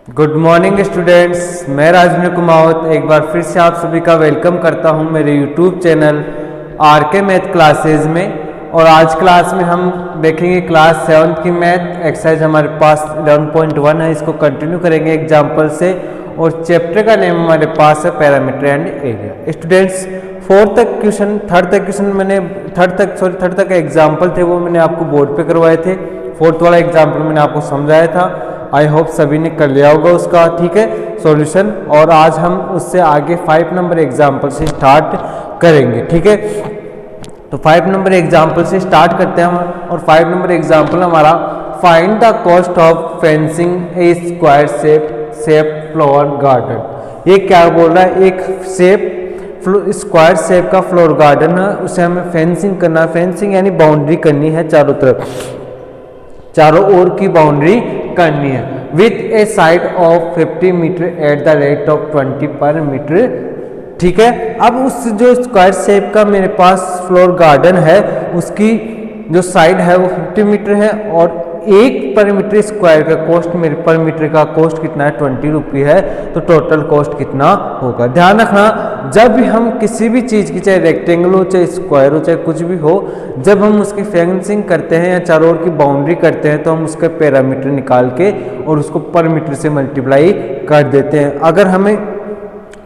Good morning students, मैं राजेंद्र कुमावत एक बार फिर से आप सभी का वेलकम करता हूं मेरे यूट्यूब चैनल आर के मैथ क्लासेज में। और आज क्लास में हम देखेंगे क्लास 7 की मैथ एक्सरसाइज हमारे पास 11.1 है। इसको कंटिन्यू करेंगे एग्जाम्पल से और चैप्टर का नेम हमारे पास है parameter and area. Students third तक का एग्जाम्पल थे वो मैंने आपको बोर्ड पे करवाए थे। फोर्थ वाला एग्जाम्पल मैंने आपको समझाया था। आई होप सभी ने कर लिया होगा उसका, ठीक है, सॉल्यूशन। और आज हम उससे आगे 5 नंबर एग्जाम्पल से स्टार्ट करेंगे, ठीक है। तो 5 नंबर एग्जाम्पल से स्टार्ट करते हैं हम। और 5 नंबर एग्जाम्पल हमारा find the cost of fencing A square shape floor garden. ये क्या बोल रहा है, एक स्क्वायर शेप का फ्लोर गार्डन है, उसे हमें फेंसिंग करना। फेंसिंग यानी बाउंड्री करनी है, चारों तरफ, चारों ओर की बाउंड्री करनी है with a side of 50 metre at the rate of 20 per metre, ठीक है। अब उस जो स्क्वायर शेप का मेरे पास फ्लोर गार्डन है उसकी जो साइड है वो 50 मीटर है और 1 पर मीटर स्क्वायर का कॉस्ट, मेरे पर मीटर का कॉस्ट कितना है, 20 रुपये है। तो टोटल कॉस्ट कितना होगा, ध्यान रखना। जब भी हम किसी भी चीज़ की, चाहे रेक्टेंगल हो, चाहे स्क्वायर हो, चाहे कुछ भी हो, जब हम उसकी फेंसिंग करते हैं या चारों ओर की बाउंड्री करते हैं तो हम उसका पैरामीटर निकाल के और उसको पर मीटर से मल्टीप्लाई कर देते हैं। अगर हमें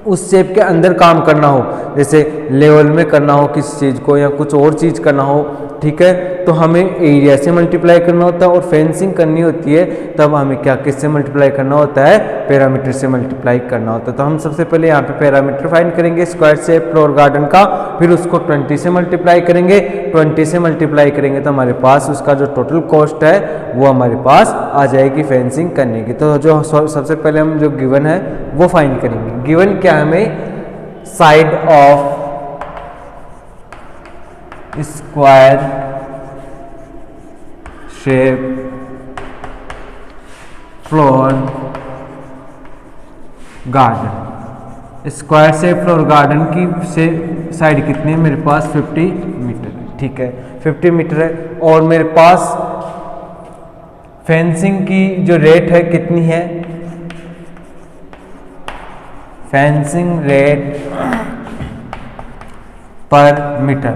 उस शेप के अंदर काम करना हो, जैसे लेवल में करना हो किसी चीज़ को या कुछ और चीज़ करना हो, ठीक है, तो हमें एरिया से मल्टीप्लाई करना होता है। और फेंसिंग करनी होती है तब हमें क्या, किससे मल्टीप्लाई करना होता है, पैरामीटर से मल्टीप्लाई करना होता है। तो हम सबसे पहले यहाँ पे पैरामीटर फाइंड करेंगे स्क्वायर शेप फ्लोर गार्डन का, फिर उसको 20 से मल्टीप्लाई करेंगे। 20 से मल्टीप्लाई करेंगे तो हमारे पास उसका जो टोटल कॉस्ट है वो हमारे पास आ जाएगी फेंसिंग करने की। तो जो सबसे पहले हम जो गिवन है वो फाइंड करेंगे। गिवन क्या है हमें, side of square shape floor garden. Square shape floor garden की से साइड कितनी है, मेरे पास 50 मीटर है, ठीक है, 50 मीटर है। और मेरे पास फेंसिंग की जो रेट है कितनी है, फेंसिंग रेट पर मीटर,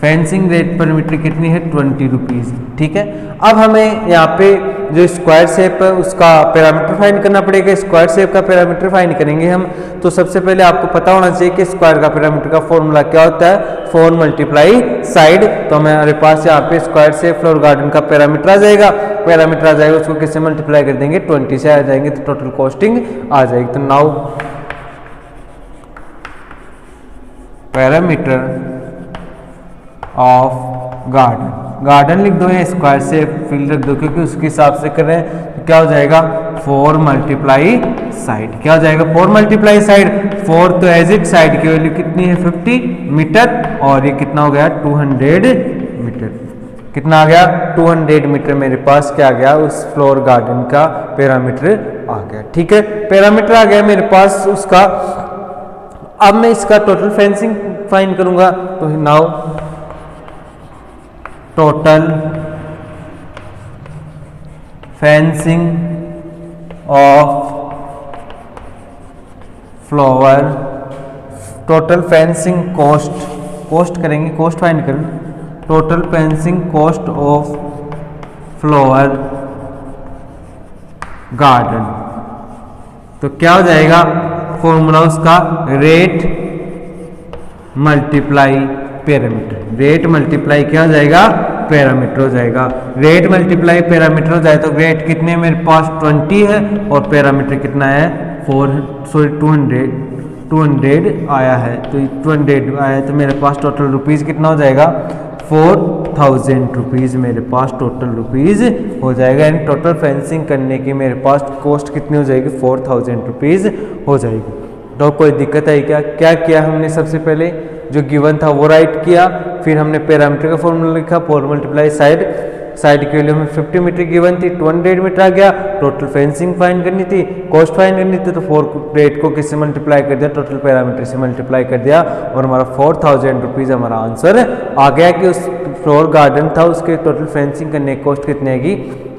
फेंसिंग रेट पर मीटर कितनी है, 20 रुपीज़, ठीक है। अब हमें यहाँ पे जो स्क्वायर शेप है उसका पैरामीटर फाइंड करना पड़ेगा। स्क्वायर शेप का पैरामीटर फाइंड करेंगे हम। तो सबसे पहले आपको पता होना चाहिए कि स्क्वायर का पैरामीटर का फॉर्मूला क्या होता है, 4 मल्टीप्लाई साइड। तो हमारे पास यहाँ पे स्क्वायर शेप फ्लोर गार्डन का पैरामीटर आ जाएगा। पैरामीटर आ जाएगा, उसको किससे मल्टीप्लाई कर देंगे, 20 से आ जाएंगे, तो टोटल कॉस्टिंग आ जाएगी। तो now parameter of garden, garden लिख दो या स्क्वायर शेप फील्ड रख दो, क्योंकि उसके हिसाब से कर रहे हैं। तो क्या हो जाएगा, 4 मल्टीप्लाई साइड, क्या हो जाएगा, 4 मल्टीप्लाई साइड। 4 तो एज इट, साइड की वैल्यू कितनी है, 50 मीटर, और ये कितना हो गया, 200 मीटर। कितना आ गया, 200 मीटर मेरे पास क्या आ गया, उस फ्लोर गार्डन का पैरामीटर आ गया, ठीक है। पैरामीटर आ गया मेरे पास उसका। अब मैं इसका टोटल फेंसिंग फाइंड करूंगा। तो now total fencing of floor, total fencing cost करेंगे, कॉस्ट फाइंड करें, total fencing cost of floor garden. तो क्या हो जाएगा, फॉर्मूला उसका rate multiply parameter, rate multiply क्या हो जाएगा, पैरामीटर हो जाएगा। रेट मल्टीप्लाई पैरामीटर हो जाए तो रेट कितने मेरे पास 20 है और पैरामीटर कितना है 200 आया है। तो 200 आया है तो मेरे पास टोटल रुपीज़ कितना हो जाएगा, 4000 रुपीज़ मेरे पास टोटल रुपीज़ हो जाएगा। यानी टोटल फेंसिंग करने की मेरे पास कॉस्ट कितनी हो जाएगी, 4000 रुपीज़ हो जाएगी। तो कोई दिक्कत है क्या किया हमने, सबसे पहले जो गिवन था वो राइट किया, फिर हमने पैरामीटर का फॉर्मूला लिखा, 4 मल्टीप्लाई साइड, साइड के लिए हमें 50 मीटर गिवन थी, 200 मीटर आ गया। टोटल फेंसिंग फाइंड करनी थी, कॉस्ट फाइंड करनी थी, तो 4 रेट को किससे मल्टीप्लाई कर दिया, टोटल पैरामीटर से मल्टीप्लाई कर दिया और हमारा 4000 रुपीज़ हमारा आंसर आ गया कि उस फ्लोर गार्डन था उसके टोटल फेंसिंग करने की कॉस्ट कितनी आएगी,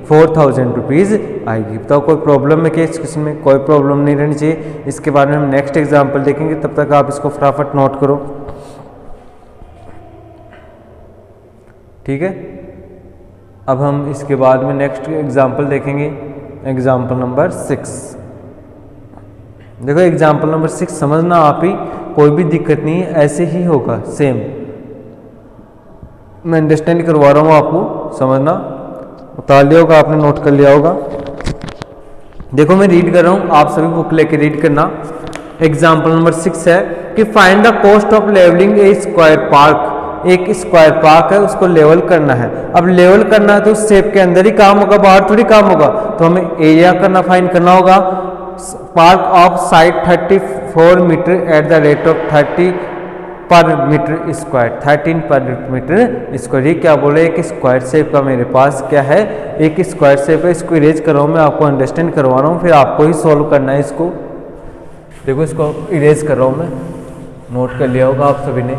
4000 रुपीज़ आएगी। तो कोई प्रॉब्लम है क्या इस क्वेश्चन में? कोई प्रॉब्लम नहीं रहनी चाहिए। इसके बाद में हम नेक्स्ट एग्जाम्पल देखेंगे, तब तक आप इसको फटाफट नोट करो, ठीक है। अब हम इसके बाद में नेक्स्ट एग्जाम्पल देखेंगे, एग्जाम्पल नंबर 6। देखो एग्जाम्पल नंबर 6 समझना आप ही, कोई भी दिक्कत नहीं है, ऐसे ही होगा सेम। मैं अंडरस्टैंड करवा रहा हूँ आपको, समझना। उतार लिया होगा आपने, नोट कर लिया होगा। देखो मैं रीड कर रहा हूँ, आप सभी बुक लेके रीड करना। एग्जाम्पल नंबर 6 है कि find the cost of levelling a square park. एक स्क्वायर पार्क है, उसको लेवल करना है। अब लेवल करना है तो उस शेप के अंदर ही काम होगा, बाहर थोड़ी काम होगा। तो हमें एरिया करना फाइंड करना होगा। Park of side 34 metre at the rate of 30 per metre square, 13 पर मीटर स्क्वायर। ये क्या बोले, एक स्क्वायर शेप का मेरे पास क्या है, एक स्क्वायर शेप है। इसको इरेज कर रहा हूँ मैं, आपको अंडरस्टैंड करवा रहा हूँ, फिर आपको ही सॉल्व करना है इसको। देखो इसको इरेज कर रहा हूँ मैं, नोट कर लिया होगा आप सभी ने।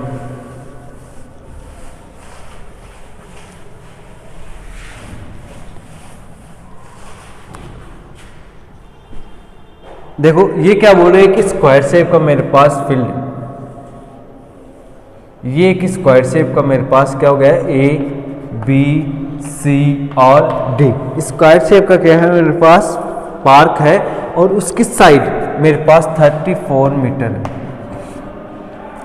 देखो ये क्या बोल रहे हैं कि स्क्वायर शेप का मेरे पास फील्ड, ये एक स्क्वायर शेप का मेरे पास क्या हो गया, ए बी सी और डी। स्क्वायर शेप का क्या है मेरे पास, पार्क है, और उसकी साइड मेरे पास 34 मीटर है।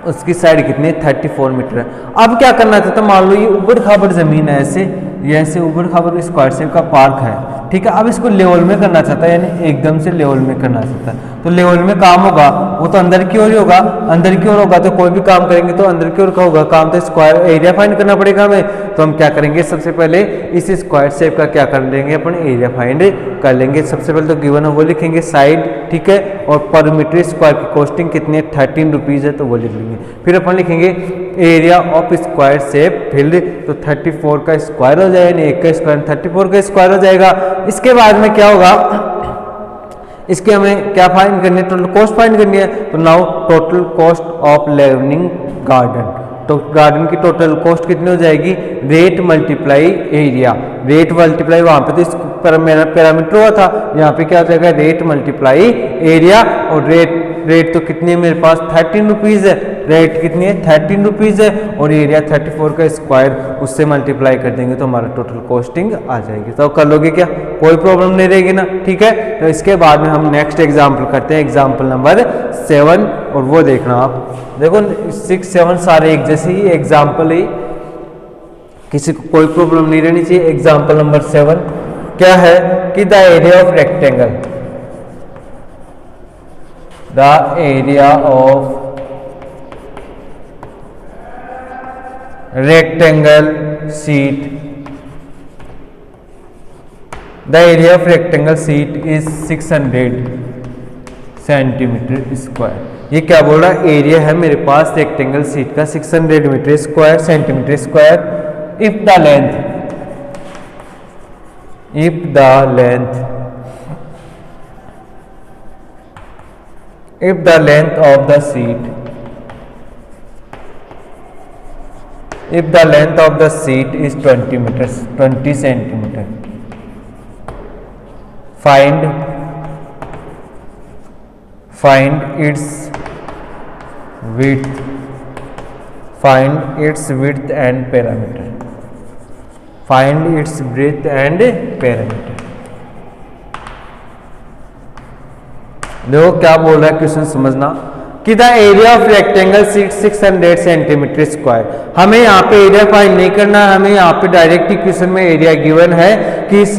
उसकी साइड कितनी है, 34 मीटर है। अब क्या करना चाहता, मान लो ये उबड़ खाबड़ जमीन है, ऐसे ये ऐसे उबड़ खाबड़ स्क्वायर शेप का पार्क है, ठीक है। अब इसको लेवल में करना चाहता है, यानी एकदम से लेवल में करना चाहता है। तो लेवल में काम होगा वो तो अंदर की ओर ही होगा, अंदर की ओर होगा तो कोई भी काम करेंगे तो अंदर की ओर का होगा काम। तो स्क्वायर एरिया फाइंड करना पड़ेगा हमें। तो हम क्या करेंगे, सबसे पहले इस स्क्वायर शेप का क्या कर लेंगे, अपन एरिया फाइंड कर लेंगे। सबसे पहले तो गिवन है वो लिखेंगे साइड, ठीक है, और पर मीटर स्क्वायर की कॉस्टिंग कितनी है, 13 रुपीज़ है, तो वो लिख लेंगे। फिर अपन लिखेंगे area of square shape field, तो 34 का स्क्वायर हो जाएगा, एक का स्क्वायर 34 का स्क्वायर हो जाएगा। इसके बाद में क्या होगा, इसके हमें क्या फाइंड करनी है, टोटल कॉस्ट फाइंड करनी है। तो now total cost of levelling garden, तो गार्डन की टोटल कॉस्ट कितनी हो जाएगी, rate multiply area. Rate multiply वहां पे तो इस पर मेरा पैरामीटर हुआ था, यहाँ पे क्या हो जाएगा, रेट मल्टीप्लाई एरिया। और रेट तो कितनी है मेरे पास, 13 रुपीज़ है। रेट कितनी है, 13 रुपीज़ है, और एरिया 34 का स्क्वायर, उससे मल्टीप्लाई कर देंगे तो हमारा टोटल कॉस्टिंग आ जाएगी। तो कर लोगे क्या, कोई प्रॉब्लम नहीं रहेगी ना, ठीक है। तो इसके बाद में हम नेक्स्ट एग्जाम्पल करते हैं, एग्जाम्पल नंबर 7, और वो देखना आप। देखो 6 7 सारे एक जैसे ही एग्जाम्पल ही, किसी को कोई प्रॉब्लम नहीं रहनी चाहिए। एग्जाम्पल नंबर 7 क्या है कि the area of rectangle, the area of rectangle sheet, the area of rectangle sheet is 600 centimetre square. ये क्या बोल रहा है, एरिया है मेरे पास रेक्टेंगल शीट का 600 metre square centimetre square. If the length of the sheet, if the length of the sheet is 20 meters, 20 centimeter, find its width, and parameter, find its width and parameter। देखो क्या बोल रहा है question, समझना कि the area of rectangle sheet 600 centimetre square. हमें यहाँ पे एरिया फाइंड नहीं करना है, हमें यहाँ पे डायरेक्ट इक्वेशन में एरिया गिवन है कि इस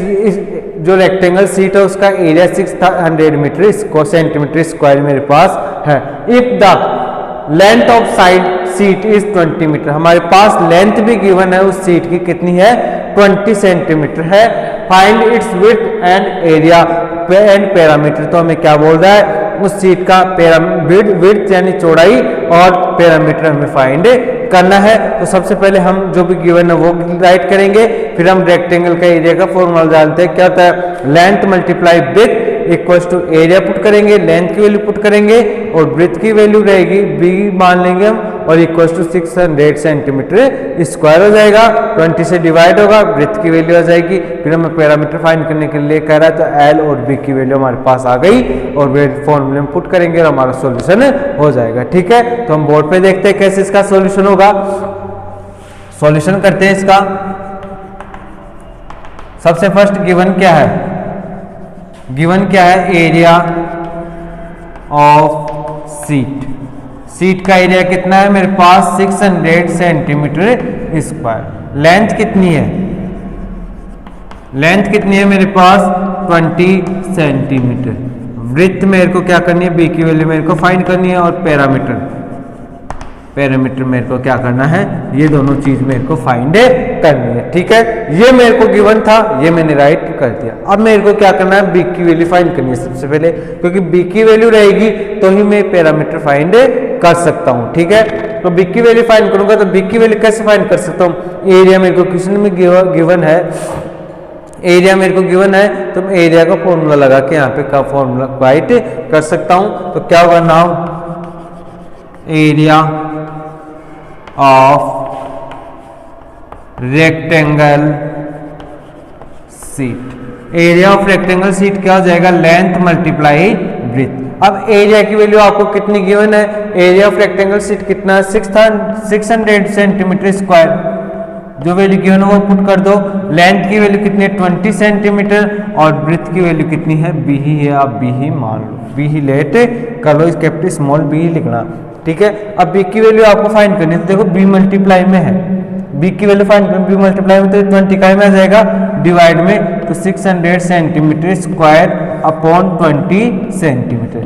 जो रेक्टेंगल शीट है उसका एरिया 600 मीटर सेंटीमीटर स्क्वायर मेरे पास है। If the length of side sheet is 20 metre, हमारे पास लेंथ भी गिवन है उस शीट की, कितनी है, 20 सेंटीमीटर है। Find its width and area and parameter. तो हमें क्या बोल रहा है, उस शीट का विड्थ यानी चौड़ाई और पैरामीटर हमें फाइंड करना है। तो सबसे पहले हम जो भी गिवन है वो राइट करेंगे, फिर हम रेक्टेंगल का एरिया का फॉर्मूला जानते हैं, क्या होता है, length multiply breadth equals to area put करेंगे, लेंथ की वैल्यू पुट करेंगे और ब्रेथ की वैल्यू रहेगी बी मान लेंगे हम, और इक्वल टू 600 सेंटीमीटर स्क्वायर हो जाएगा। 20 से डिवाइड होगा, ब्रेथ की वैल्यू आ जाएगी। फिर हमें पैरामीटर फाइंड करने के लिए कह रहा है, तो एल और बी की वैल्यू हमारे पास आ गई और वे फॉर्मूले में पुट करेंगे और हमारा सॉल्यूशन हो जाएगा। ठीक है, तो हम बोर्ड पे देखते हैं कैसे इसका सॉल्यूशन होगा। सॉल्यूशन करते हैं इसका। सबसे फर्स्ट गिवन क्या है, गिवन क्या है, एरिया ऑफ सीट। सीट का एरिया कितना है मेरे पास 600 सेंटीमीटर स्क्वायर। लेंथ कितनी है, लेंथ कितनी है मेरे पास 20 सेंटीमीटर। ब्रेथ मेरे को क्या करनी है, बी की वैल्यू मेरे को फाइंड करनी है और पैरामीटर मेरे को क्या करना है, ये दोनों चीज मेरे को फाइंड करनी है। ठीक है, ये मेरे को गिवन था, ये मैंने राइट कर दिया। अब मेरे को क्या करना है, बी की वैल्यू फाइंड करनी है सबसे पहले, क्योंकि बी की वैल्यू रहेगी तो ही मैं पैरामीटर फाइंड कर सकता हूं। ठीक है, तो बी की वैल्यू फाइंड करूंगा तो बी की वैल्यू कैसे फाइंड कर सकता हूं, एरिया मेरे को क्वेश्चन में गिवन है, एरिया मेरे को गिवन है तो मैं एरिया का फॉर्मूला लगा के यहाँ पे का फॉर्मूला राइट कर सकता हूं। तो क्या होगा, now area of rectangle seat. Area of rectangle seat क्या हो जाएगा, लेंथ मल्टीप्लाई ब्रेथ। अब एरिया की वैल्यू आपको कितनी गिवन है, एरिया ऑफ रेक्टेंगल सीट कितना है 600 सेंटीमीटर स्क्वायर। जो वैल्यू गिवन है वो पुट कर दो। लेंथ की वैल्यू कितनी है 20 सेंटीमीटर और ब्रेथ की वैल्यू कितनी है, बी ही है, आप बी ही मान लो, बी ही लेट कर लो, इस कैपिटल स्मॉल बी ही लिखना। ठीक है, अब बी की वैल्यू आपको फाइंड करनी है, तो देखो बी मल्टीप्लाई में है, बी की वैल्यू फाइंड करनी, बी मल्टीप्लाई में तो 20 का में आ जाएगा, डिवाइड में तो 600 centimetre square upon 20 centimetre.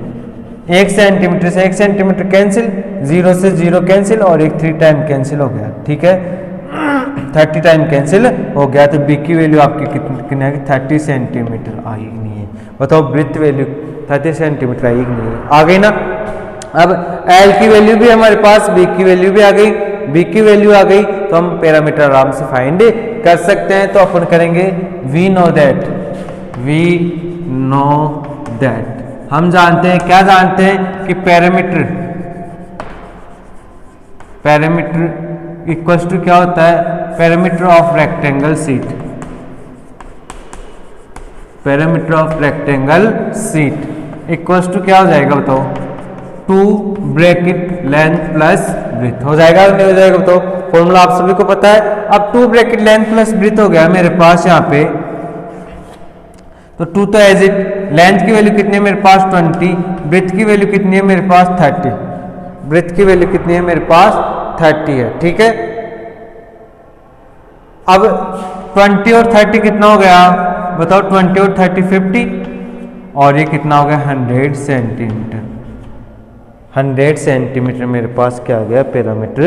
1 centimetre से 1 सेंटीमीटर कैंसिल, 0 से 0 कैंसिल और 1 3 टाइम कैंसिल हो गया। ठीक है, 30 टाइम कैंसिल हो गया, तो बी की वैल्यू आपकी कितनी है, 30 सेंटीमीटर आई नहीं है। बताओ ब्रेथ वैल्यू 30 सेंटीमीटर आई नहीं है, आ गई ना। अब एल की वैल्यू भी हमारे पास, बी की वैल्यू भी आ गई, बी की वैल्यू आ गई तो हम पैरामीटर आराम से फाइंड कर सकते हैं। तो अपन करेंगे we know that, we know that, हम जानते हैं, क्या जानते हैं कि पैरामीटर इक्वल्स टू क्या होता है, parameter of rectangle sheet, parameter of rectangle sheet equals to क्या हो जाएगा बताओ, 2 ब्रैकेट लेंथ प्लस ब्रेथ। हो जाएगा नहीं हो जाएगा बताओ, फॉर्मूला आप सभी को पता है। अब 2 ब्रैकेट लेंथ प्लस ब्रेथ हो गया मेरे पास यहाँ पे, तो 2 तो एज इट, लेंथ की वैल्यू कितनी है मेरे पास 20, ब्रेथ की वैल्यू कितनी है मेरे पास 30, ब्रेथ की वैल्यू कितनी है मेरे पास 30 है। ठीक है, अब 20 और 30 कितना हो गया बताओ, 20 और 30 50 और ये कितना हो गया 100 सेंटीमीटर। 100 सेंटीमीटर मेरे पास क्या आ गया, पैरामीटर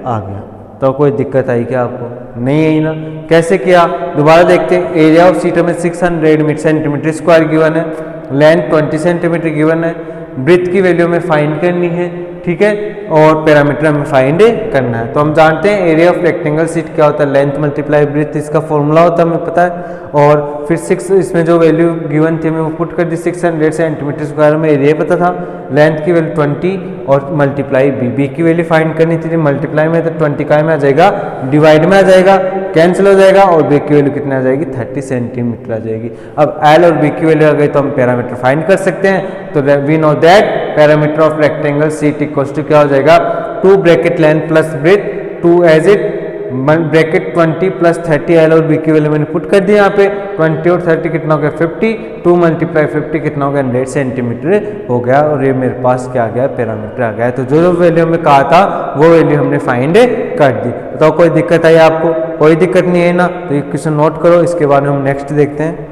आ गया। तो कोई दिक्कत आई क्या आपको, नहीं आई ना। कैसे किया दोबारा देखते हैं। एरिया ऑफ सीट में 600 सेंटीमीटर स्क्वायर गिवन है, लेंथ 20 सेंटीमीटर गिवन है, ब्रेथ की वैल्यू हमें फाइंड करनी है। ठीक है, और पैरामीटर हमें फाइंड करना है। तो हम जानते हैं एरिया ऑफ रेक्टेंगल सीट क्या होता है, लेंथ मल्टीप्लाई ब्रेथ, इसका फॉर्मूला होता है हमें पता है। और फिर 6 इसमें जो वैल्यू गिवन थी हमें वो पुट कर दी, 600 सेंटीमीटर स्क्वायर में एरिया पता था, लेंथ की वैल्यू 20 और मल्टीप्लाई बी की वैल्यू फाइंड करनी थी, मल्टीप्लाई में तो 20 का में आ जाएगा, डिवाइड में आ जाएगा, कैंसिल हो जाएगा और बी की वैल्यू कितनी आ जाएगी 30 सेंटीमीटर आ जाएगी। अब एल और बी की वैल्यू आ गई तो हम पैरामीटर फाइंड कर सकते हैं। तो we know that parameter of rectangle sheet equals to क्या हो जाएगा, 2 bracket length plus breadth, 2 as it, bracket 20 plus 30, L और बी की वैल्यू मैंने पुट कर दी यहाँ पे, 20 और 30 कितना हो गया 50, 2 मल्टीप्लाई 50 कितना हो गया 100 सेंटीमीटर हो गया और ये मेरे पास क्या आ गया, पैरामीटर आ गया। तो जो जो वैल्यू हमें कहा था वो वैल्यू हमने फाइंड कर दी। तो कोई दिक्कत आई आपको, कोई दिक्कत नहीं है ना। तो ये क्वेश्चन नोट करो, इसके बाद हम नेक्स्ट देखते हैं।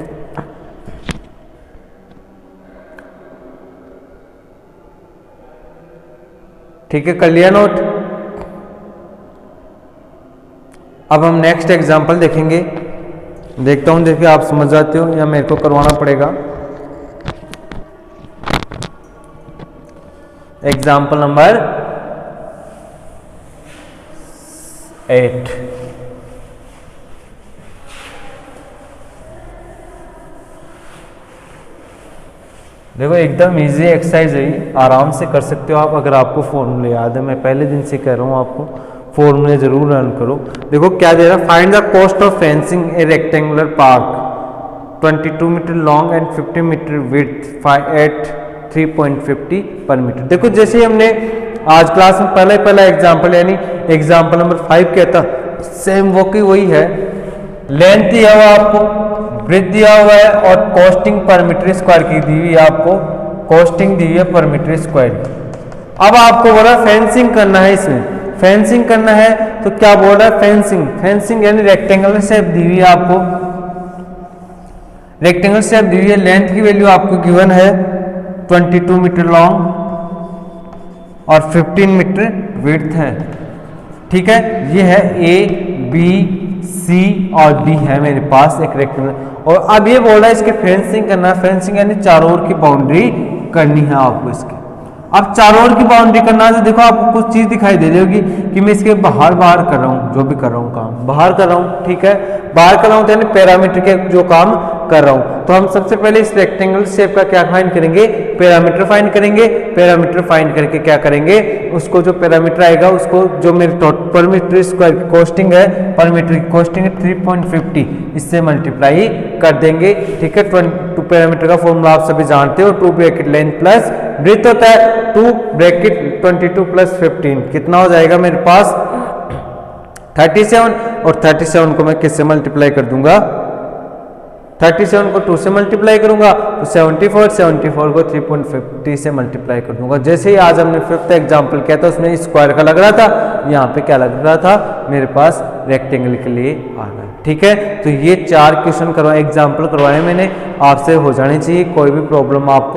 ठीक है, कर लिया नोट। अब हम नेक्स्ट एग्जांपल देखेंगे, देखता हूं देखिए आप समझ जाते हो या मेरे को करवाना पड़ेगा। Example number 8। देखो एकदम इजी एक्सरसाइज है, आराम से कर सकते हो आप अगर आपको फॉर्मूले याद है। मैं पहले दिन से कह रहा हूँ आपको फॉर्मूले जरूर रन करो। देखो क्या दे रहा है, find the cost of fencing a rectangular park 22 metre long and 50 metre width at 3.50 per metre. देखो जैसे ही हमने आज क्लास में पहला एग्जाम्पल यानी एग्जाम्पल नंबर 5 किया था, सेम वो की वही है। लेंथ दिया हुआ आपको, ब्रेथ दिया हुआ है और कॉस्टिंग पर मीटर स्क्वायर की दी हुई है आपको, कॉस्टिंग दी हुई है पर मीटर स्क्वायर। अब आपको बोला फेंसिंग करना है, इसमें फेंसिंग करना है तो क्या बोल रहा है, फेंसिंग। फेंसिंग यानी रेक्टेंगुलर शेप दी हुई है आपको, रेक्टेंगुलर शेप दी हुई है। लेंथ की वैल्यू आपको गिवन है 22 मीटर लॉन्ग और 15 मीटर विड्थ है, ठीक है। ये है ए बी सी और डी है मेरे पास एक रेक्टेंगल। और अब ये बोल रहा है इसके फेंसिंग करना है, फेंसिंग यानी चारों ओर की बाउंड्री करनी है आपको इसके। अब चारों ओर की बाउंड्री करना है तो देखो आपको कुछ चीज दिखाई दे रही होगी कि मैं इसके बाहर कर रहा हूँ, जो भी कर रहा हूँ काम बाहर कर रहा हूँ, ठीक है। बाहर कर रहा हूँ तो यानी पैरामीटर के जो काम कर रहा हूँ। तो हम सबसे पहले इस रेक्टेंगल शेप का क्या फाइंड करेंगे, पैरामीटर फाइंड करेंगे। पैरामीटर फाइंड करके क्या करेंगे, उसको जो पैरामीटर आएगा उसको जो मेरे पर मीटर स्क्वायर की कॉस्टिंग है, पर मीटर की कॉस्टिंग है 3.50, इससे मल्टीप्लाई कर देंगे, ठीक है। 2 पैरामीटर का फॉर्मूला आप सभी जानते हो, 2 ब्रैकेट लेंथ प्लस ब्रेथ होता है 2 ब्रैकेट 22 प्लस 15 कितना हो जाएगा मेरे पास 37। और 37 को मैं किससे मल्टीप्लाई कर दूंगा, 37 को 2 से मल्टीप्लाई करूंगा तो 74 को 3.50 से मल्टीप्लाई कर दूंगा। जैसे ही आज हमने 5th एग्जाम्पल किया था उसमें स्क्वायर का लग रहा था, यहाँ पे क्या लग रहा था मेरे पास रेक्टेंगल के लिए आ रहा है, ठीक है। तो ये 4 क्वेश्चन करवाए, एग्जाम्पल करवाए मैंने, आपसे हो जानी चाहिए, कोई भी प्रॉब्लम आपको